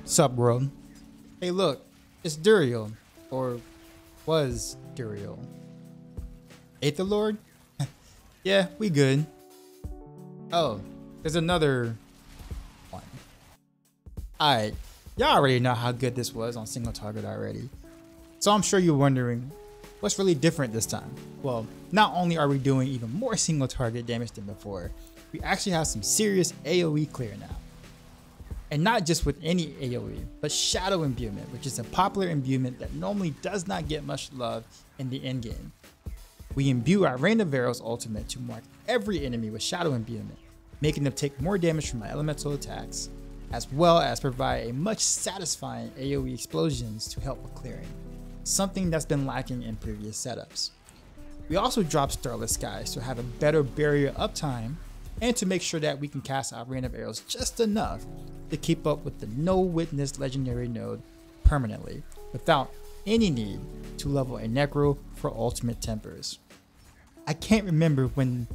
Sup, world? Hey, look, it's Duriel, or was Duriel. Aether Lord? Yeah, we good. Oh, there's another one. Alright, y'all already know how good this was on single target already. So I'm sure you're wondering, what's really different this time? Well, not only are we doing even more single target damage than before, we actually have some serious AoE clear now. And not just with any AoE, but Shadow Imbuement, which is a popular imbuement that normally does not get much love in the endgame. We imbue our Reign of Arrows ultimate to mark every enemy with Shadow Imbuement, making them take more damage from my elemental attacks, as well as provide a much satisfying AoE explosions to help with clearing, something that's been lacking in previous setups. We also drop Starless Skies to have a better barrier uptime and to make sure that we can cast our Reign of Arrows just enough to keep up with the no witness legendary node permanently without any need to level a Necro for ultimate tempers. I can't remember when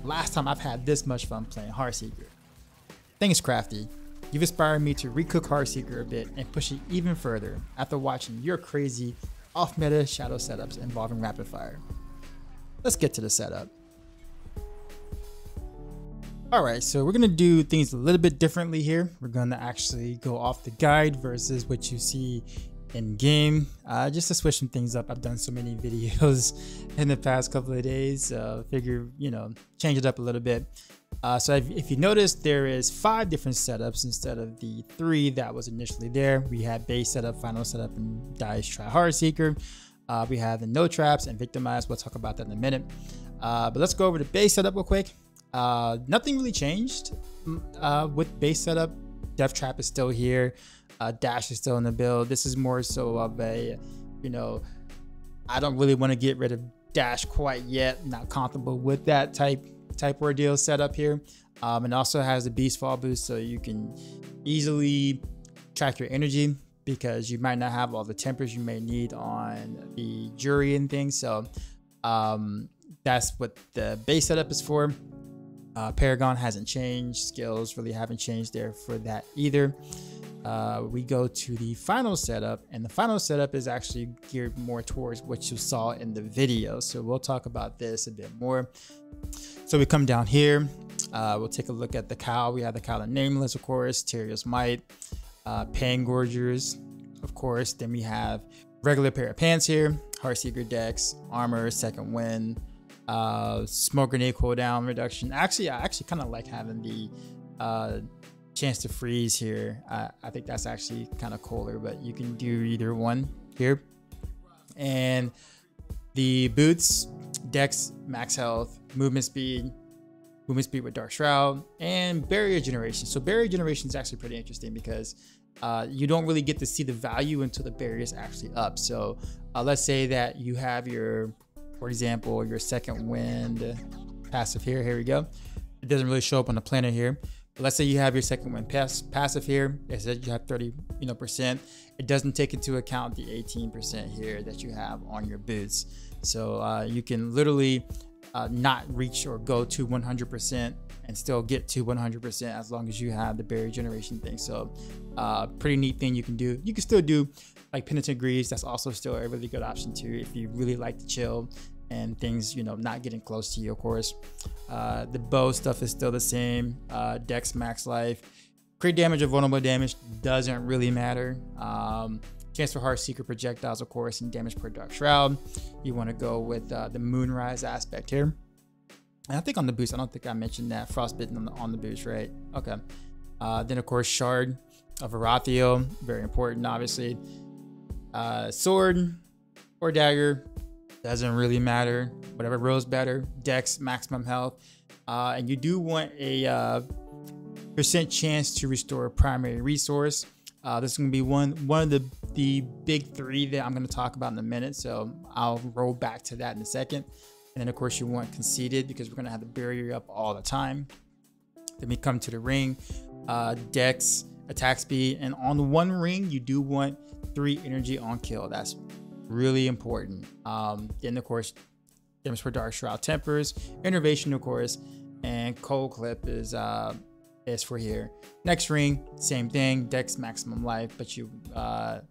last time I've had this much fun playing Heartseeker. Thanks Crafty, you've inspired me to recook Heartseeker a bit and push it even further after watching your crazy off-meta shadow setups involving rapid fire. Let's get to the setup. Alright, so we're going to do things a little bit differently here. We're going to actually go off the guide versus what you see in game, just to switch some things up. I've done so many videos in the past couple of days, figure, change it up a little bit. So if you notice, there is 5 different setups instead of the 3 that was initially there. We had base setup, final setup, and dice try Heartseeker. We have the no traps and victimize. We'll talk about that in a minute. But let's go over the base setup real quick. Nothing really changed with base setup. Death Trap is still here. Dash is still in the build. This is more so of a, I don't really want to get rid of Dash quite yet. Not comfortable with that type ordeal setup here. And also has the Beast Fall boost, so you can easily track your energy because you might not have all the tempers you may need on the jury and things. So that's what the base setup is for. Paragon hasn't changed. Skills really haven't changed there for that either. We go to the final setup, and the final setup is actually geared more towards what you saw in the video. So we'll talk about this a bit more. So we come down here. We'll take a look at the Cowl. We have the Cowl and Nameless, of course. Tyraels Might, Pangorgers, of course. Then we have regular pair of pants here. Heartseeker Dex, Armor, Second Wind. Smoke grenade cooldown reduction. Actually, I kind of like having the chance to freeze here. I think that's actually kind of cooler, but you can do either one here. And the boots, Dex, max health, movement speed with Dark Shroud, and barrier generation. So barrier generation is actually pretty interesting because you don't really get to see the value until the barrier is actually up. So let's say that you have for example, your Second Wind passive here. Here we go. It doesn't really show up on the planner here. But let's say you have your Second Wind passive here. It says you have 30%. It doesn't take into account the 18% here that you have on your boots. So you can literally not reach or go to 100% and still get to 100% as long as you have the barrier generation thing. So pretty neat thing you can do. You can still do like Penitent Greaves. That's also still a really good option too if you really like to chill and things, not getting close to you, of course. The bow stuff is still the same. Dex max life. Crit damage or vulnerable damage doesn't really matter. Chance for Heartseeker projectiles, of course, and damage per Dark Shroud. You want to go with the Moonrise aspect here. And I think on the boost, I don't think I mentioned that. Frostbitten on the boost, right? Okay. Then, of course, Shard of Arathiel. Very important, obviously. Sword or dagger. Doesn't really matter. Whatever rolls better. Dex, maximum health. And you do want a % chance to restore a primary resource. This is going to be one of the big 3 that I'm going to talk about in a minute. So I'll roll back to that in a second. And then, of course, you want conceited because we're going to have the barrier up all the time. Then we come to the ring. Dex, attack speed. And on one ring, you do want 3 energy on kill. That's really important. Then, of course, damage for Dark Shroud tempers. Innervation, of course. And Cold Clip is is for here. Next ring, same thing, dex maximum life, but you have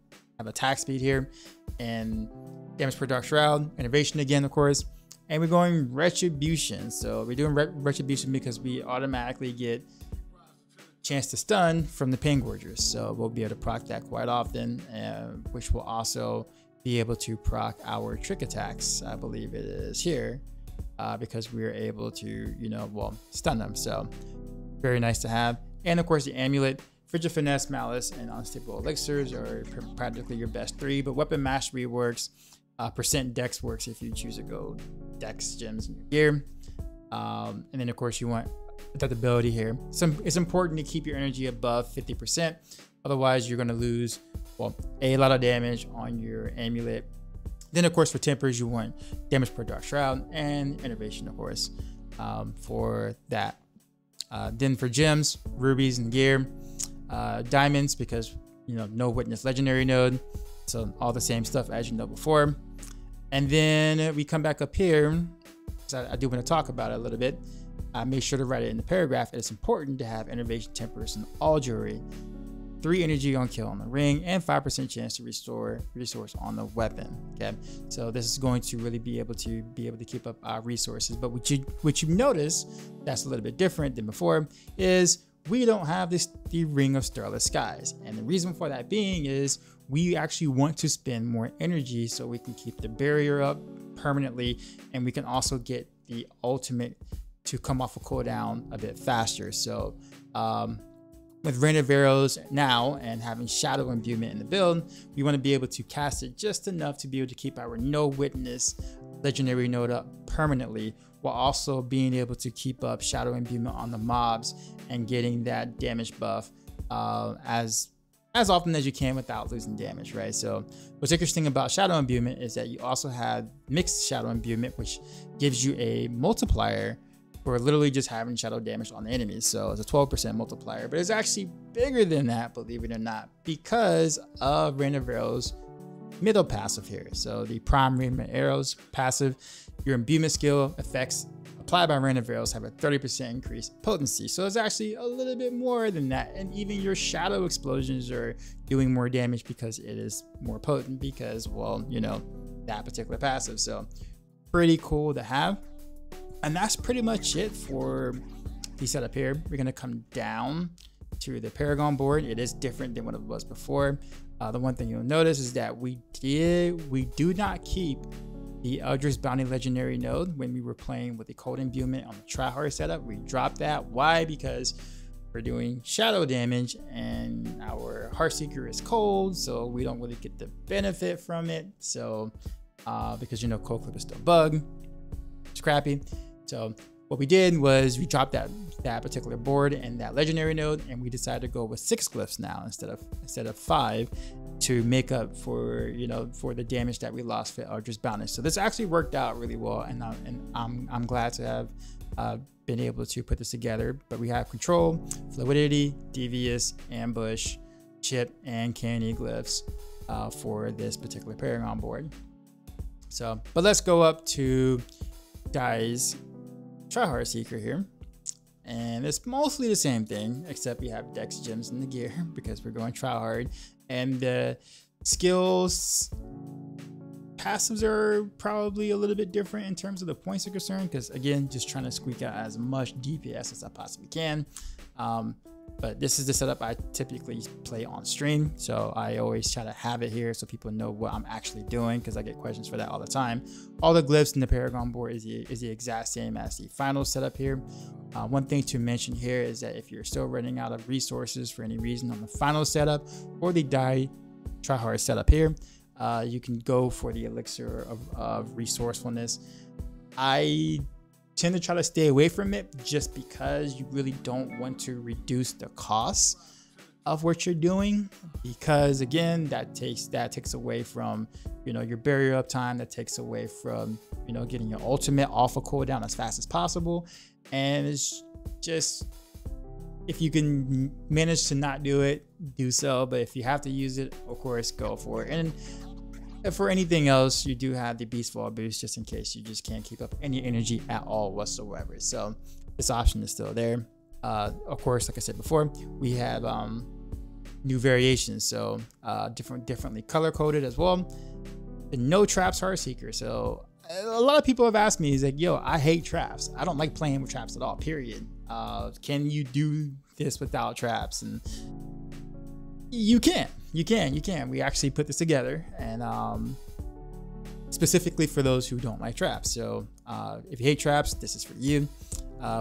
attack speed here and damage per dark shroud, innovation again, of course. And we're going retribution. So we're doing retribution because we automatically get chance to stun from the pain gorgers. So we'll be able to proc that quite often, which will also be able to proc our trick attacks, I believe it is here, because we are able to, you know, well, stun them. So very nice to have. And of course the amulet, frigid finesse, malice, and unstable elixirs are practically your best three, but weapon mastery works. Percent dex works if you choose to go dex gems in your gear. And then of course you want adaptability here. It's important to keep your energy above 50%. Otherwise you're going to lose, well, a lot of damage on your amulet. Then of course for tempers you want damage per dark shroud and innovation, of course, for that. Then for gems, rubies and gear, diamonds, because, you know, no witness legendary node. So all the same stuff as you know before. And then we come back up here, so I do want to talk about it a little bit. I made sure to write it in the paragraph that it's important to have innovation tempers in all jewelry, 3 energy on kill on the ring, and 5% chance to restore resource on the weapon. Okay, so this is going to really be able to keep up our resources. But what you notice that's a little bit different than before is we don't have the ring of Starless Skies, and the reason for that being is we actually want to spend more energy so we can keep the barrier up permanently, and we can also get the ultimate to come off a cooldown a bit faster. So with Rain of Arrows now and having Shadow Imbuement in the build, we want to be able to cast it just enough to be able to keep our no witness legendary node up permanently, while also being able to keep up Shadow Imbuement on the mobs and getting that damage buff as often as you can without losing damage, right? So what's interesting about Shadow Imbuement is that you also have mixed Shadow Imbuement, which gives you a multiplier for literally just having shadow damage on the enemies. So it's a 12% multiplier, but it's actually bigger than that, believe it or not, because of Rain of Arrows middle passive here. So the prime Rain of Arrows passive, your imbuement skill effects applied by Rain of Arrows have a 30% increase potency. So it's actually a little bit more than that. And even your shadow explosions are doing more damage because it is more potent because, well, you know, that particular passive. So pretty cool to have. And that's pretty much it for the setup here. We're going to come down to the Paragon board. It is different than what it was before. The one thing you'll notice is that we do not keep the Eldritch Bounty Legendary node when we were playing with the Cold Imbuement on the tryhard setup. We dropped that. Why? Because we're doing shadow damage and our Heartseeker is cold, so we don't really get the benefit from it. So because, you know, Cold Clip is still bug, it's crappy. So what we did was we dropped that particular board and that legendary node, and we decided to go with 6 glyphs now instead of 5 to make up for, you know, for the damage that we lost for Eldritch Bounty. So this actually worked out really well, and I'm glad to have been able to put this together. But we have control, fluidity, devious, ambush, chip, and candy glyphs for this particular Paragon board. So, but let's go up to guys tryhard seeker here, and it's mostly the same thing except we have dex gems in the gear because we're going tryhard, and the skills passives are probably a little bit different in terms of the points are concerned, because again, just trying to squeak out as much DPS as I possibly can. But this is the setup I typically play on stream, so I always try to have it here so people know what I'm actually doing, because I get questions for that all the time. All the glyphs in the Paragon board is the exact same as the final setup here. One thing to mention here is that if you're still running out of resources for any reason on the final setup or the tryhard setup here, you can go for the elixir of resourcefulness. I tend to try to stay away from it just because you really don't want to reduce the cost of what you're doing, because again, that takes away from, you know, your barrier up time, that takes away from, you know, getting your ultimate off a cooldown as fast as possible. And it's just, if you can manage to not do it, do so, but if you have to use it, of course, go for it. And for anything else, you do have the Beast Fall boost just in case you just can't keep up any energy at all whatsoever. So this option is still there. Of course, like I said before, we have new variations, so differently color coded as well. The no traps Heartseeker. So a lot of people have asked me, he's like, yo, I hate traps. I don't like playing with traps at all, period. Can you do this without traps? And you can. We actually put this together, and specifically for those who don't like traps. So if you hate traps, this is for you.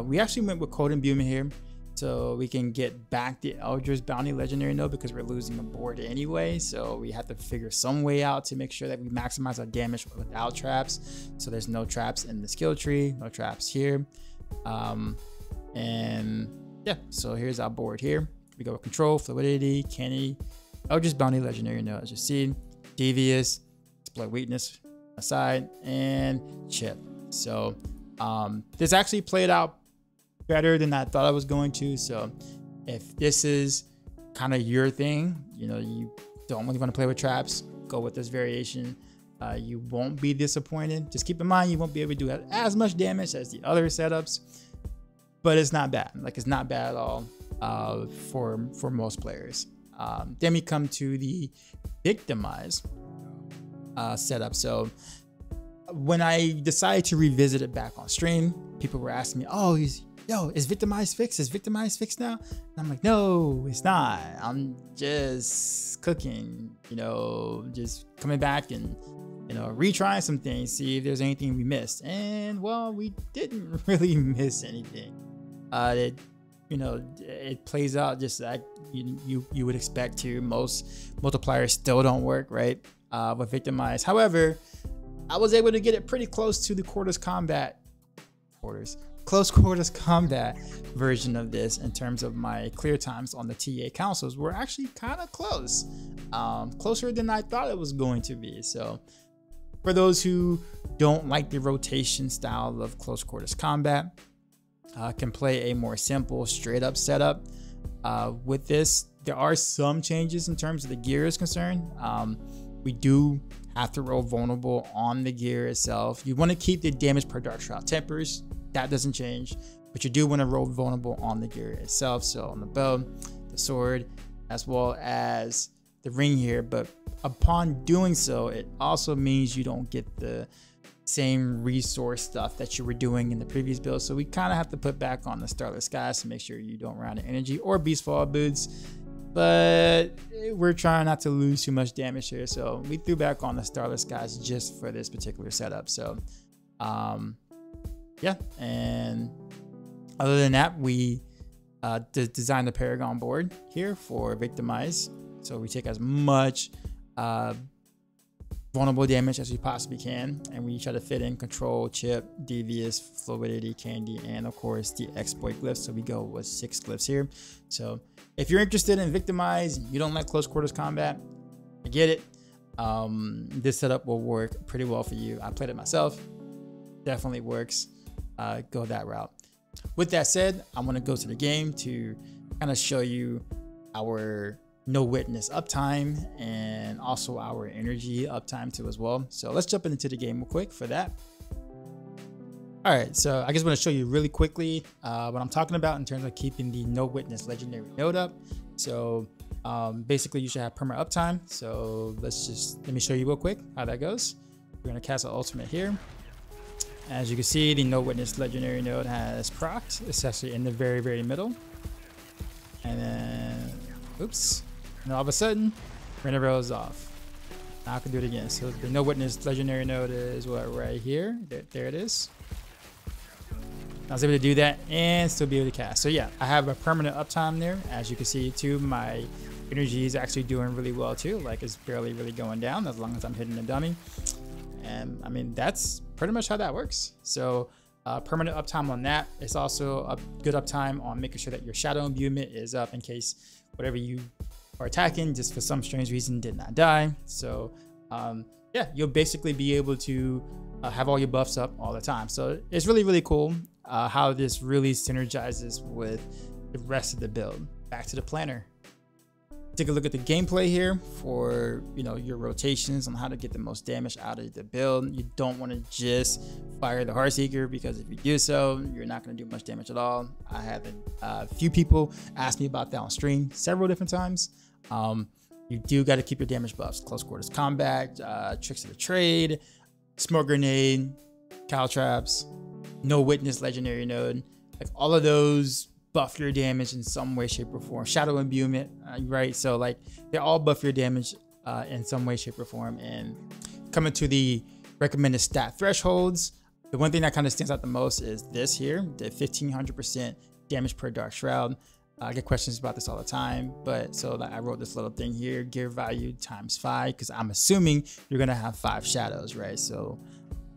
We actually went with Cold Imbuement here, so we can get back the Eldrit's Bounty Legendary node because we're losing a board anyway. So we have to figure some way out to make sure that we maximize our damage without traps. So there's no traps in the skill tree, no traps here. And yeah, so here's our board here. We go with Control, Fluidity, Canny, Eldrit's Bounty Legendary node, as you see, Devious, Exploit Weakness aside, and Chip. So this actually played out better than I thought I was going to. So if this is kind of your thing, you know, you don't really want to play with traps, go with this variation. You won't be disappointed. Just keep in mind, you won't be able to do as much damage as the other setups, but it's not bad. Like, it's not bad at all for most players. Then we come to the Victimize setup. So when I decided to revisit it back on stream, people were asking me, oh, is Victimize fixed? Is Victimize fixed now? And I'm like, no, it's not. I'm just cooking, you know, just coming back and, you know, retrying some things, see if there's anything we missed. And well, we didn't really miss anything. You know, it plays out just like you would expect to. Most multipliers still don't work, right? With Victimize. However, I was able to get it pretty close to the close quarters combat version of this in terms of my clear times on the TA councils. Were actually kind of close, closer than I thought it was going to be. So for those who don't like the rotation style of close quarters combat, can play a more simple straight up setup. With this, there are some changes in terms of the gear is concerned. We do have to roll vulnerable on the gear itself. You want to keep the damage per dark shroud tempers. That doesn't change, but you do want to roll vulnerable on the gear itself. So on the bow, the sword, as well as the ring here. But upon doing so, it also means you don't get the same resource stuff that you were doing in the previous build. So we kind of have to put back on the Starless Skies to make sure you don't run out of energy or Beastfall boots. But we're trying not to lose too much damage here. So we threw back on the Starless Skies just for this particular setup. So yeah, and other than that, we designed the Paragon board here for Victimize. So we take as much vulnerable damage as we possibly can, and we try to fit in Control, Chip, Devious, Fluidity, Candy, and of course the Exploit glyphs. So we go with 6 glyphs here. So if you're interested in Victimize, you don't like close quarters combat, I get it. This setup will work pretty well for you. I played it myself, definitely works. Go that route. With that said, I'm going to go to the game to kind of show you our no witness uptime and also our energy uptime too as well. So let's jump into the game real quick for that. All right, so I just want to show you really quickly what I'm talking about in terms of keeping the no witness legendary node up. So basically you should have perma uptime. So let me show you real quick how that goes. We're going to cast an ultimate here. As you can see, the no witness legendary node has procced. It's actually in the very, very middle. And then, oops. And all of a sudden, Rent Arrow is off. Now I can do it again. So the no witness legendary node is what, right here. There it is. I was able to do that and still be able to cast. So yeah, I have a permanent uptime there. As you can see too, my energy is actually doing really well too. Like, it's barely really going down as long as I'm hitting a dummy. And I mean, that's pretty much how that works. So permanent uptime on that. It's also a good uptime on making sure that your shadow imbuement is up in case whatever you are attacking just for some strange reason did not die. So yeah, you'll basically be able to have all your buffs up all the time. So it's really, really cool how this really synergizes with the rest of the build. Back to the planner. take a look at the gameplay here for, you know, your rotations on how to get the most damage out of the build. You don't want to just fire the Heartseeker, because if you do so, you're not going to do much damage at all. I had a few people ask me about that on stream several different times. You do got to keep your damage buffs: close quarters combat, tricks of the trade, smoke grenade, cowl traps, no witness legendary node. Like, all of those buff your damage in some way, shape, or form. Shadow imbuement, right? So like, they all buff your damage in some way, shape, or form. And coming to the recommended stat thresholds, the one thing that kind of stands out the most is this here, the 1500% damage per dark shroud. I get questions about this all the time, but so like, I wrote this little thing here: gear value times 5, because I'm assuming you're gonna have 5 shadows, right? So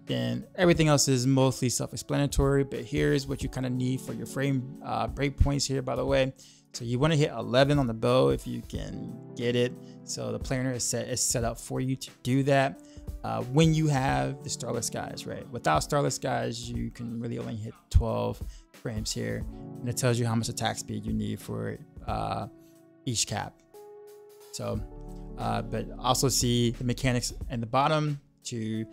and everything else is mostly self-explanatory, but here's what you kind of need for your frame breakpoints here, by the way. So you want to hit 11 on the bow if you can get it. So the planner is set up for you to do that when you have the Starless Skies, right? Without Starless Skies, you can really only hit 12 frames here, and it tells you how much attack speed you need for each cap. So but also see the mechanics in the bottom to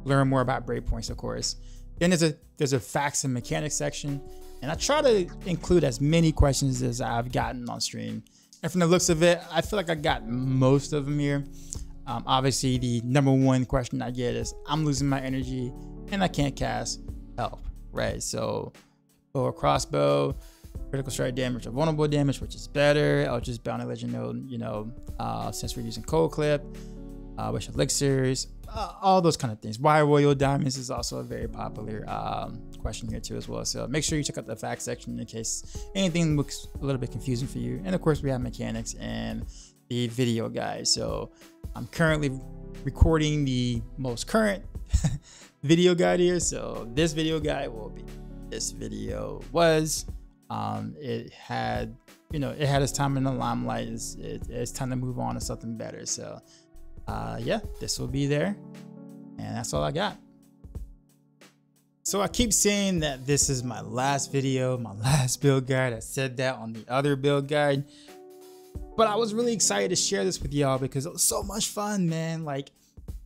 learn more about breakpoints, of course. Then there's a facts and mechanics section, and I try to include as many questions as I've gotten on stream. And from the looks of it, I feel like I got most of them here. Obviously, the number one question I get is, I'm losing my energy and I can't cast help, right? So bow or crossbow, critical strike damage or vulnerable damage, which is better? Eldritch Bounty Legend node, you know, since we're using cold clip. Wish elixirs, all those kind of things. Why royal diamonds is also a very popular question here too as well. So make sure you check out the facts section in case anything looks a little bit confusing for you. And of course, we have mechanics and the video guide. So I'm currently recording the most current video guide here. So this video guide will be, this video was, it had, you know, it had its time in the limelight. It's time to move on to something better. So yeah, this will be there, and that's all I got. So I keep saying that this is my last video, my last build guide. I said that on the other build guide, but I was really excited to share this with y'all because it was so much fun, man. Like,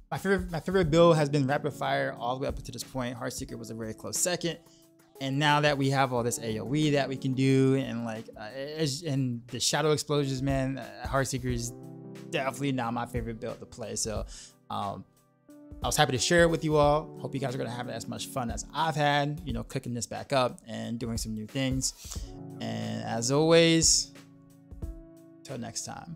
my favorite build has been rapid fire all the way up to this point. Heartseeker was a very close second, and now that we have all this AoE that we can do, and like and the shadow explosions, man, Heartseeker is definitely now my favorite build to play. So I was happy to share it with you all. Hope you guys are gonna have as much fun as I've had, you know, cooking this back up and doing some new things. And as always, till next time.